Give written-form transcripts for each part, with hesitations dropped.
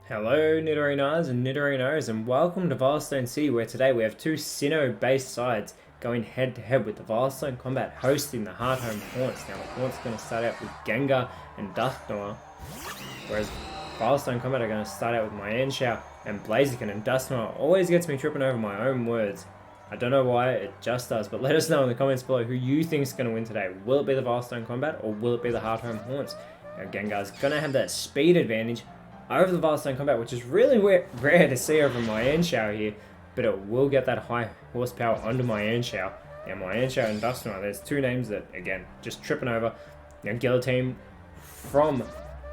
Hello Nidorinas and Nidorinos, and welcome to Veilstone City, where today we have two Sinnoh based sides going head to head, with the Veilstone Combat hosting the Hearthome Haunts. Now the Haunts are going to start out with Gengar and Dusknoir, whereas Veilstone Combat are going to start out with Mienshao and Blaziken, and Dusknoir always gets me tripping over my own words. I don't know why, it just does, but let us know in the comments below who you think is going to win today. Will it be the Veilstone Combat or will it be the Hearthome Haunts? Now Gengar's going to have that speed advantage over the Veilstone Combat, which is really rare to see over Mienshao here, but it will get that high horsepower onto Mienshao. Now Mienshao and Dusknoir, there's two names that, again, just tripping over. Now Guillotine from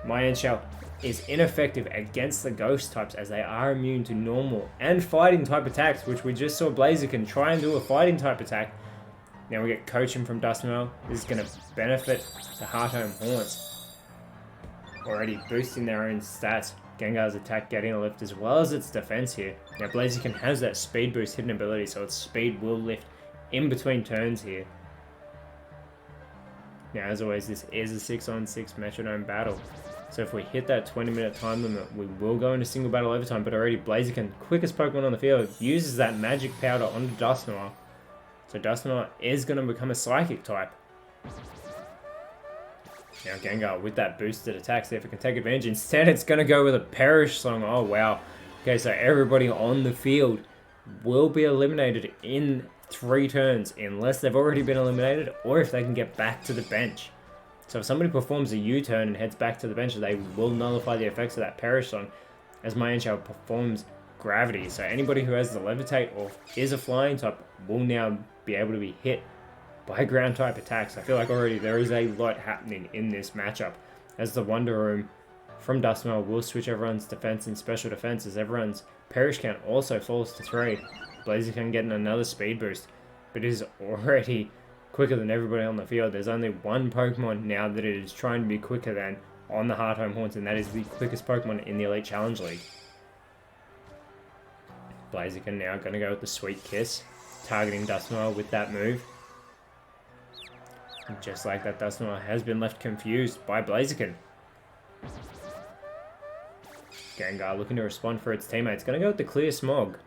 Mienshao is ineffective against the ghost types, as they are immune to normal and fighting type attacks, which we just saw Blaziken try and do a fighting type attack. Now we get coaching from Dusknoir. This is going to benefit the Hearthome Haunts, already boosting their own stats. Gengar's attack getting a lift as well as its defense here. Now Blaziken has that speed boost hidden ability, so its speed will lift in between turns here. Now as always, this is a 6-on-6 Metronome battle, so if we hit that 20-minute time limit, we will go into single battle overtime. But already Blaziken, quickest Pokemon on the field, uses that magic powder onto Dusknoir, so Dusknoir is going to become a psychic type. Now Gengar with that boosted attack, see if it can take advantage. Instead, it's going to go with a Perish Song. Oh, wow. Okay, so everybody on the field will be eliminated in 3 turns, unless they've already been eliminated or if they can get back to the bench. So if somebody performs a U-turn and heads back to the bench, they will nullify the effects of that Perish Song, as Mienshao performs Gravity. So anybody who has the Levitate or is a flying type will now be able to be hit by ground type attacks. I feel like already there is a lot happening in this matchup, as the Wonder Room from Dusknoir will switch everyone's defense and special defense, as everyone's perish count also falls to 3. Blaziken getting another speed boost, but it is already quicker than everybody on the field. There's only one Pokemon now that it is trying to be quicker than on the Hearthome Haunts, and that is the quickest Pokemon in the Elite Challenge League. Blaziken now going to go with the Sweet Kiss, targeting Dusknoir with that move. Just like that, Dusknoir has been left confused by Blaziken. Gengar looking to respond for its teammates. Going to go with the Clear Smog,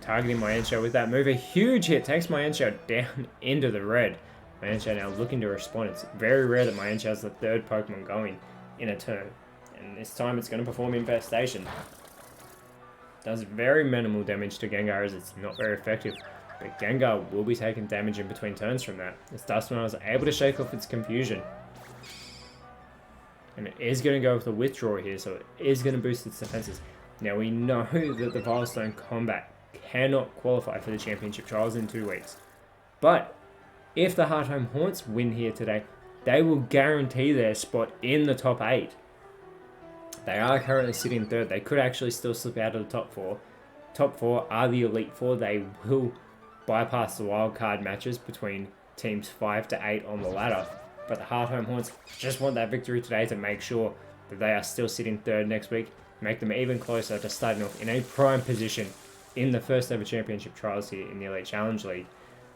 targeting Mienshao with that move. A huge hit takes Mienshao down into the red. Mienshao now looking to respond. It's very rare that Mienshao's the 3rd Pokemon going in a turn, and this time it's going to perform Infestation. Does very minimal damage to Gengar, as it's not very effective. But Gengar will be taking damage in between turns from that, as Dusknoir is able to shake off its confusion. And it is going to go with a withdraw here, so it is going to boost its defenses. Now we know that the Veilstone Combat cannot qualify for the Championship Trials in 2 weeks. But if the Hearthome Haunts win here today, they will guarantee their spot in the top 8. They are currently sitting 3rd. They could actually still slip out of the top 4. Top 4 are the Elite 4. They will bypass the wildcard matches between teams 5 to 8 on the ladder, but the Hearthome Haunts just want that victory today to make sure that they are still sitting 3rd next week, make them even closer to starting off in a prime position in the first ever Championship Trials here in the Elite Challenge League,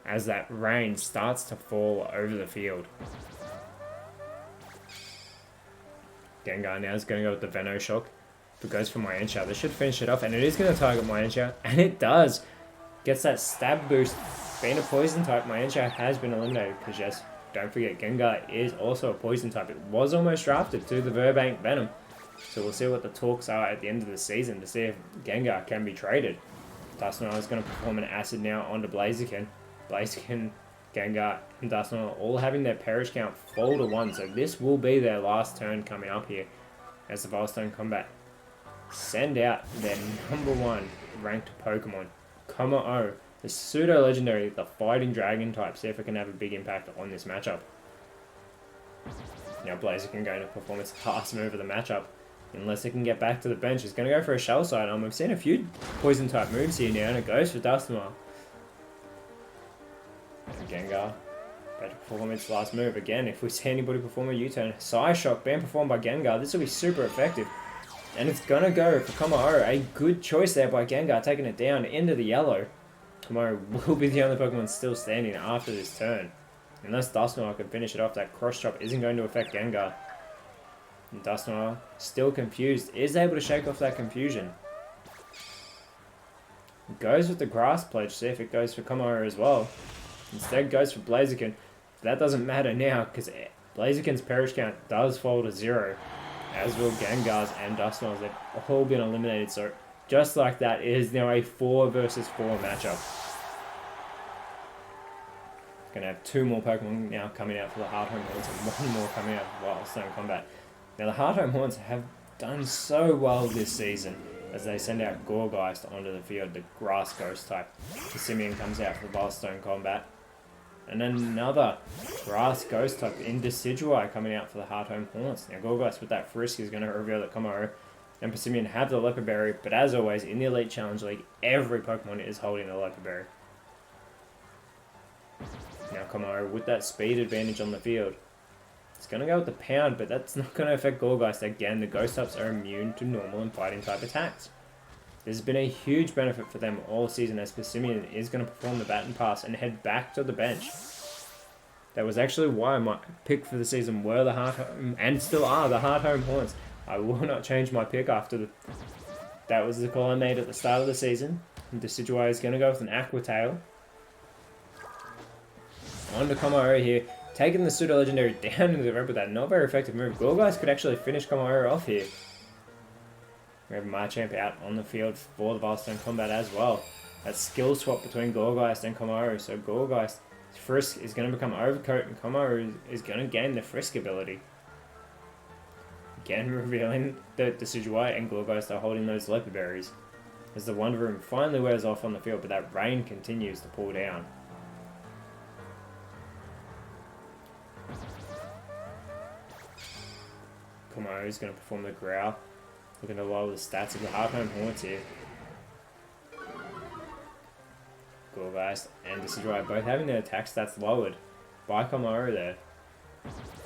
as that rain starts to fall over the field. Gengar now is going to go with the Venoshock, but goes for Mienshao. This should finish it off, and it is going to target Mienshao, and it does. Gets that stab boost. Being a poison type, Mienshao has been eliminated, because yes, don't forget, Gengar is also a poison type. It was almost drafted to the Verbank Venom, so we'll see what the talks are at the end of the season to see if Gengar can be traded. Dusknoir is going to perform an Acid now onto Blaziken. Blaziken, Gengar, and Dusknoir all having their perish count fall to 1, so this will be their last turn coming up here, as the Veilstone Combat send out their #1 ranked Pokemon, Como-O, the pseudo-legendary, the fighting dragon type. See if it can have a big impact on this matchup. Now Blaziken going to perform its last move of the matchup, unless it can get back to the bench. It's going to go for a Shell Sidearm. We've seen a few poison type moves here now, and it goes for Dusknoir. And Gengar about to perform its last move. Again, if we see anybody perform a U-turn, Psyshock being performed by Gengar, this will be super effective. And it's going to go for Como-O. A good choice there by Gengar, taking it down into the yellow. Como-O will be the only Pokemon still standing after this turn. Unless Dusknoir can finish it off, that cross chop isn't going to affect Gengar. And Dustnoir, still confused, is able to shake off that confusion. Goes with the Grass Pledge, see if it goes for Komaru as well. Instead goes for Blaziken. That doesn't matter now, because Blaziken's perish count does fall to 0. As will Gengar's and Dustnoir's. They've all been eliminated, so just like that, it is now a 4 versus 4 matchup. Going to have 2 more Pokemon now coming out for the Hearthome Haunts and 1 more coming out for Veilstone Combat. Now the Hearthome Haunts have done so well this season as they send out Gourgeist onto the field, the Grass Ghost type. Simeon comes out for Veilstone Combat. And then another Grass Ghost type in Decidueye coming out for the Hearthome Haunts. Now Gourgeist with that Frisk is going to reveal that Komaru and Persimmon have the Leopard Berry, but as always in the Elite Challenge League, every Pokemon is holding a Leopard Berry. Now Komaru with that speed advantage on the field. It's going to go with the Pound, but that's not going to affect Gourgeist. Again, the Ghost types are immune to normal and fighting type attacks. This has been a huge benefit for them all season as Persimmon is going to perform the Baton Pass and head back to the bench. That was actually why my pick for the season were the Hearthome, and still are, the Hearthome Haunts. I will not change my pick after the... That was the call I made at the start of the season. And Decidueye is going to go with an Aqua Tail. On to Komaru here. Taking the Pseudo Legendary down into the red with that not very effective move. Gourgeist could actually finish Komaru off here. We have Machamp out on the field for the Veilstone Combat as well. That skill swap between Gourgeist and Komaru. So Gourgeist Frisk is going to become Overcoat and Komaru is going to gain the Frisk ability. Again revealing that Decidueye and Gourgeist are holding those Leopard Berries. As the Wonder Room finally wears off on the field, but that rain continues to pour down. Komaru is going to perform the Growl. Looking to lower the stats of the Hearthome Haunts here. Gourgeist and Decidueye both having their attack stats lowered by Komaru there.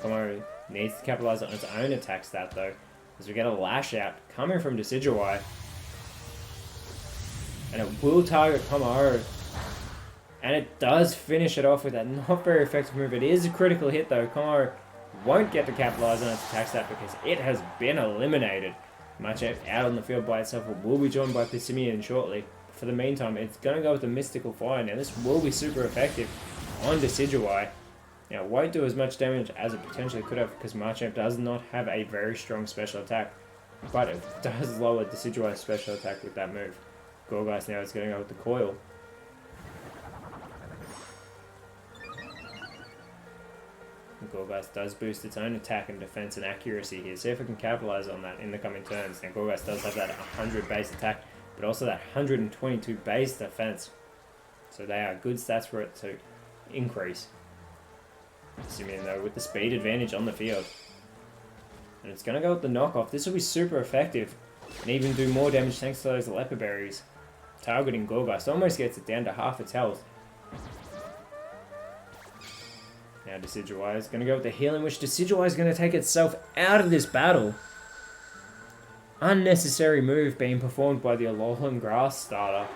Komaru needs to capitalize on its own attack stat though, as we get a Lash Out coming from Decidueye. And it will target Komaru. And it does finish it off with that not very effective move. It is a critical hit though. Komaru won't get to capitalize on its attack stat because it has been eliminated. Machamp out on the field by itself. It will be joined by Persimmon shortly. For the meantime, it's going to go with the Mystical Fire. Now this will be super effective on Decidueye. Now it won't do as much damage as it potentially could have because Machamp does not have a very strong special attack. But it does lower Decidueye's special attack with that move. Gourgeist now is going to go with the Coil. Gourgeist does boost its own attack and defense and accuracy here. See if it can capitalize on that in the coming turns. Now Gourgeist does have that 100 base attack, but also that 122 base defense. So they are good stats for it to increase. Simeon though with the speed advantage on the field. And it's going to go with the knockoff. This will be super effective and even do more damage thanks to those Leopard Berries. Targeting Gourgeist almost gets it down to half its health. Now Decidueye is going to go with the Healing Wish. Decidueye is going to take itself out of this battle. Unnecessary move being performed by the Alolan Grass starter.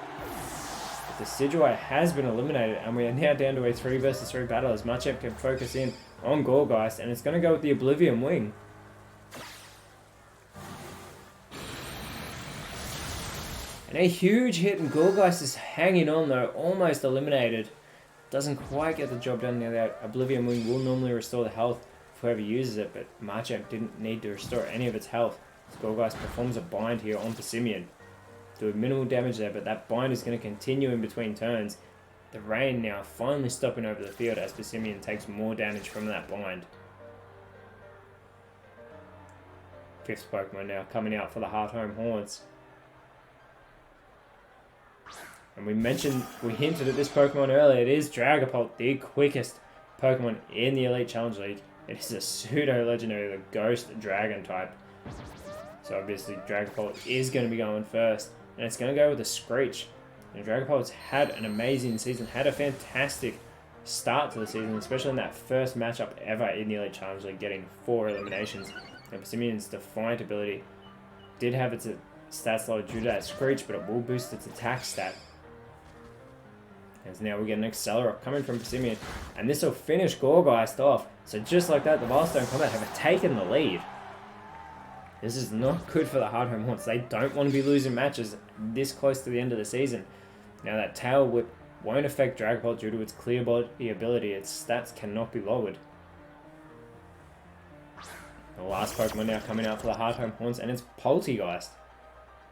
But Decidueye has been eliminated and we are now down to a 3 versus 3 battle as Machamp can focus in on Gourgeist and it's going to go with the Oblivion Wing. And a huge hit and Gourgeist is hanging on though, almost eliminated. Doesn't quite get the job done now. That Oblivion Wing will normally restore the health of whoever uses it, but Machamp didn't need to restore any of its health. Gourgeist performs a bind here onto Simeon. Doing minimal damage there, but that bind is going to continue in between turns. The rain now finally stopping over the field as Simeon takes more damage from that bind. 5th Pokemon now coming out for the Hearthome Haunts. And we hinted at this Pokemon earlier. It is Dragapult, the quickest Pokemon in the Elite Challenge League. It is a pseudo legendary, the Ghost Dragon type. So obviously Dragapult is going to be going first. And it's going to go with a Screech. And Dragapult's had an amazing season, had a fantastic start to the season, especially in that first matchup ever in the Elite Challenge League, getting 4 eliminations. And Simeon's Defiant ability did have its stats low due to that Screech, but it will boost its attack stat. As now we get an Accelerate coming from Simeon, and this will finish Gourgeist off. So just like that, the Veilstone Combat have taken the lead. This is not good for the Hearthome Haunts. They don't want to be losing matches this close to the end of the season. Now that Tail Whip won't affect Dragapult due to its clear body ability. Its stats cannot be lowered. The last Pokemon now coming out for the Hearthome Haunts, and it's Poltegeist.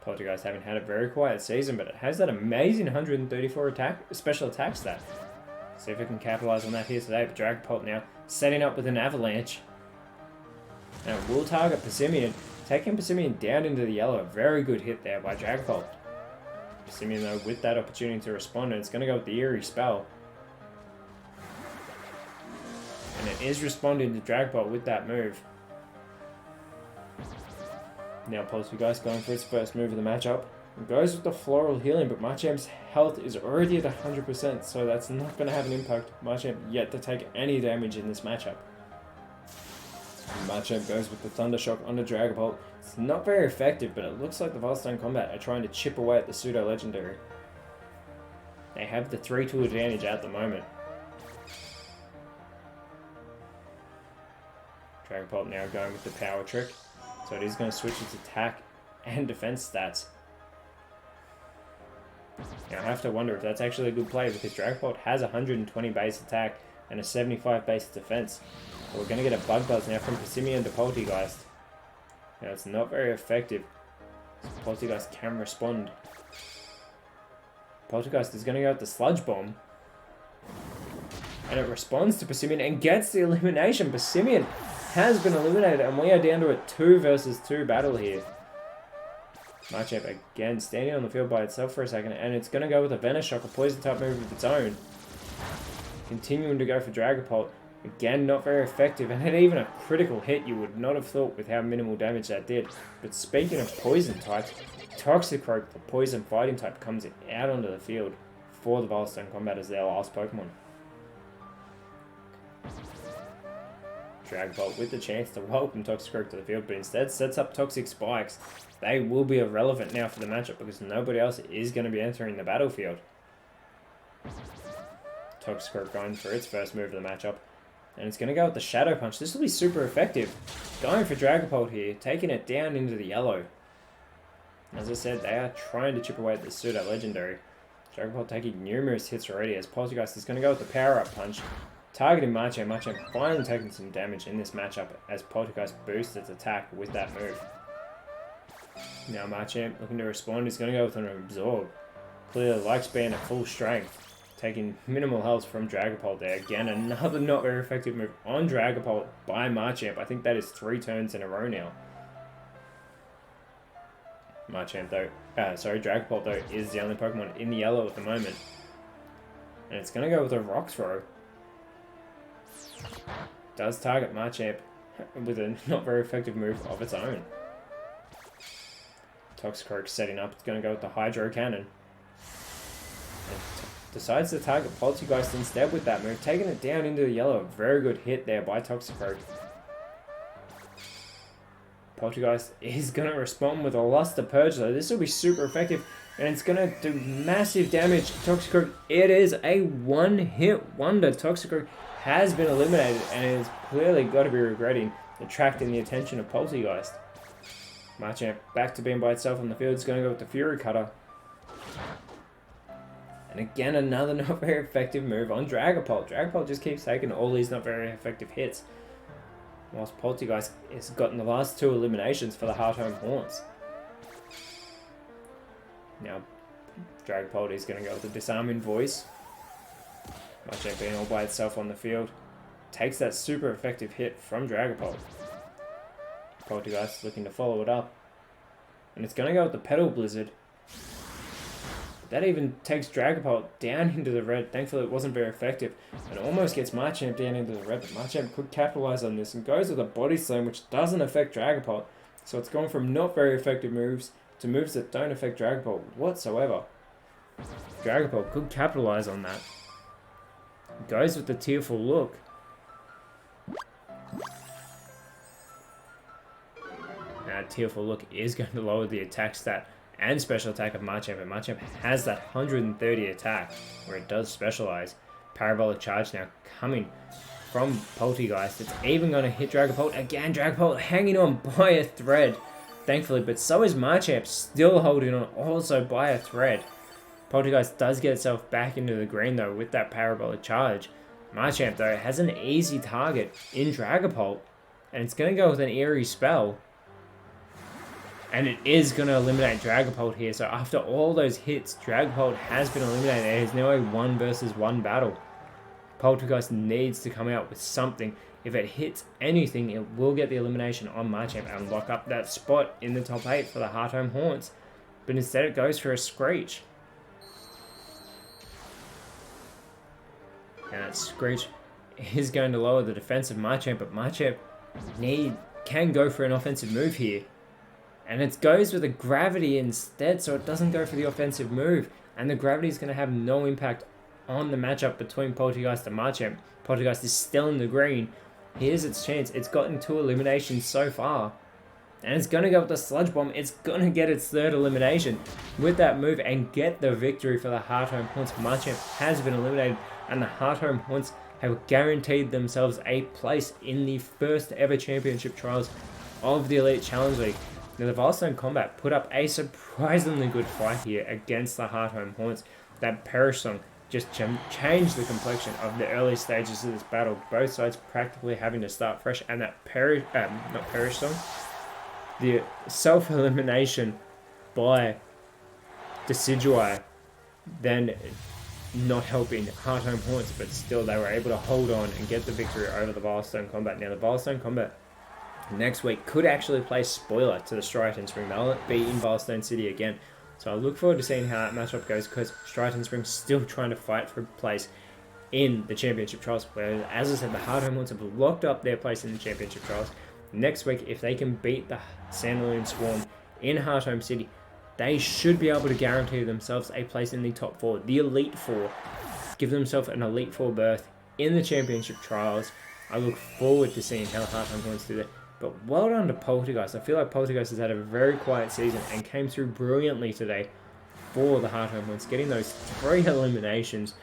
Poltegeist haven't had a very quiet season, but it has that amazing 134 special attack stat. See if it can capitalize on that here today. But Dragapult now setting up with an Avalanche. Now it will target Persimmon, taking Persimmon down into the yellow. A very good hit there by Dragapult. Persimmon though with that opportunity to respond, and it's going to go with the Eerie Spell. And it is responding to Dragapult with that move. Now Poltegeist going for its first move of the matchup. It goes with the Floral Healing, but Marchamp's health is already at 100%, so that's not going to have an impact. Marchamp yet to take any damage in this matchup. Machamp goes with the Thunder Shock onto Dragapult. It's not very effective, but it looks like the Veilstone Combat are trying to chip away at the Pseudo Legendary. They have the 3-2 advantage at the moment. Dragapult now going with the Power Trick, so it is going to switch its attack and defense stats. Now I have to wonder if that's actually a good play, because Dragapult has 120 base attack and a 75 base defense. So we're going to get a Bug Buzz now from Persimmon to Poltegeist. Now it's not very effective, so Poltegeist can respond. Poltegeist is going to go with the Sludge Bomb. And it responds to Persimmon and gets the elimination. Persimmon has been eliminated, and we are down to a 2 versus 2 battle here. Machamp again standing on the field by itself for a second, and it's going to go with a Venoshock, a poison type move of its own. Continuing to go for Dragapult. Again, not very effective, and even a critical hit you would not have thought with how minimal damage that did. But speaking of poison types, Toxicroak, the poison fighting type, comes out onto the field for the Veilstone Combat as their last Pokemon. Dragapult with the chance to welcome Toxicroak to the field, but instead sets up Toxic Spikes. They will be irrelevant now for the matchup because nobody else is going to be entering the battlefield. Toxicroak going for its first move of the matchup. And it's going to go with the Shadow Punch. This will be super effective. Going for Dragapult here, taking it down into the yellow. As I said, they are trying to chip away at the Pseudo Legendary. Dragapult taking numerous hits already, as Poltegeist is going to go with the Power Up Punch. Targeting Machamp. Machamp finally taking some damage in this matchup as Poltegeist boosts its attack with that move. Now Machamp looking to respond is going to go with an Absorb. Clearly likes being at full strength. Taking minimal health from Dragapult there. Again, another not very effective move on Dragapult by Machamp. I think that is 3 turns in a row now. Dragapult though is the only Pokemon in the yellow at the moment. And it's going to go with a Rock Throw. Does target Machamp with a not very effective move of its own. Toxicroak setting up. It's going to go with the Hydro Cannon. And decides to target Poltegeist instead with that move, taking it down into the yellow. A very good hit there by Toxicroak. Poltegeist is going to respond with a Luster Purge though. This will be super effective, and it's going to do massive damage to Toxicroak. It is a one-hit wonder. Toxicroak has been eliminated, and it has clearly got to be regretting attracting the attention of Poltegeist. Machamp back to being by itself on the field. It's going to go with the Fury Cutter. And again, another not very effective move on Dragapult. Dragapult just keeps taking all these not very effective hits, whilst Poltegeist has gotten the last 2 eliminations for the Hearthome Haunts. Now, Dragapult is going to go with the Disarming Voice. Machamp being all by itself on the field. Takes that super effective hit from Dragapult. Poltegeist looking to follow it up. And it's going to go with the Petal Blizzard. That even takes Dragapult down into the red. Thankfully it wasn't very effective. And almost gets Machamp down into the red. But Machamp could capitalize on this and goes with a Body Slam, which doesn't affect Dragapult. So it's gone from not very effective moves to moves that don't affect Dragapult whatsoever. Dragapult could capitalize on that. Goes with the Tearful Look. Now Tearful Look is going to lower the attack stat and special attack of Machamp, and Machamp has that 130 attack where it does specialize. Parabolic Charge now coming from Poltegeist. It's even going to hit Dragapult. Again, Dragapult hanging on by a thread. thankfully, but so is Marchamp, still holding on also by a thread. Poltergeist does get itself back into the green though with that Parabolic Charge. Marchamp though has an easy target in Dragapult, and it's going to go with an Eerie Spell. And it is going to eliminate Dragapult here, so after all those hits, Dragapult has been eliminated. It is now a 1 versus 1 battle. Poltergeist needs to come out with something. If it hits anything, it will get the elimination on Marchamp and lock up that spot in the top 8 for the Hearthome Haunts. But instead it goes for a Screech. And that Screech is going to lower the defense of Marchamp, but Marchamp can go for an offensive move here. And it goes with a Gravity instead, so it doesn't go for the offensive move. And the Gravity is going to have no impact on the matchup between Poltergeist and Marchamp. Poltergeist is still in the green. Here's its chance. It's gotten 2 eliminations so far. And it's going to go with the Sludge Bomb. It's going to get its 3rd elimination with that move and get the victory for the Hearthome Haunts. Marchamp has been eliminated, and the Hearthome Haunts have guaranteed themselves a place in the first ever championship trials of the Elite Challenge League. Now, the Veilstone Combat put up a surprisingly good fight here against the Hearthome Haunts. That Perish Song just changed the complexion of the early stages of this battle. Both sides practically having to start fresh, and that not Perish Song, the self-elimination by Decidueye, then not helping Hearthome Haunts, but still they were able to hold on and get the victory over the Veilstone Combat. Now, the Veilstone Combat next week could actually play spoiler to the Striaton Spring. They'll be in Veilstone City again. So I look forward to seeing how that matchup goes, because Striaton Spring's still trying to fight for a place in the Championship Trials. Whereas, as I said, the Hearthome Haunts have locked up their place in the Championship Trials. Next week, if they can beat the Sandalwood Swarm in Hearthome City, they should be able to guarantee themselves a place in the top 4, the Elite 4. Give themselves an Elite 4 berth in the Championship Trials. I look forward to seeing how Hearthome Haunts do that. But well done to Poltergeist. I feel like Poltergeist has had a very quiet season and came through brilliantly today for the Hearthome Haunts, getting those 3 eliminations,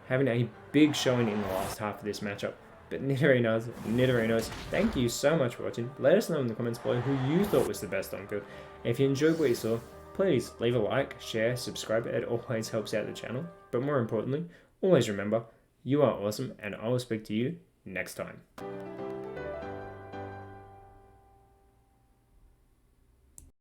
having a big showing in the last half of this matchup. But Nidorinos, thank you so much for watching. Let us know in the comments below who you thought was the best on field. If you enjoyed what you saw, please leave a like, share, subscribe. It always helps out the channel. But more importantly, always remember, you are awesome, and I will speak to you next time.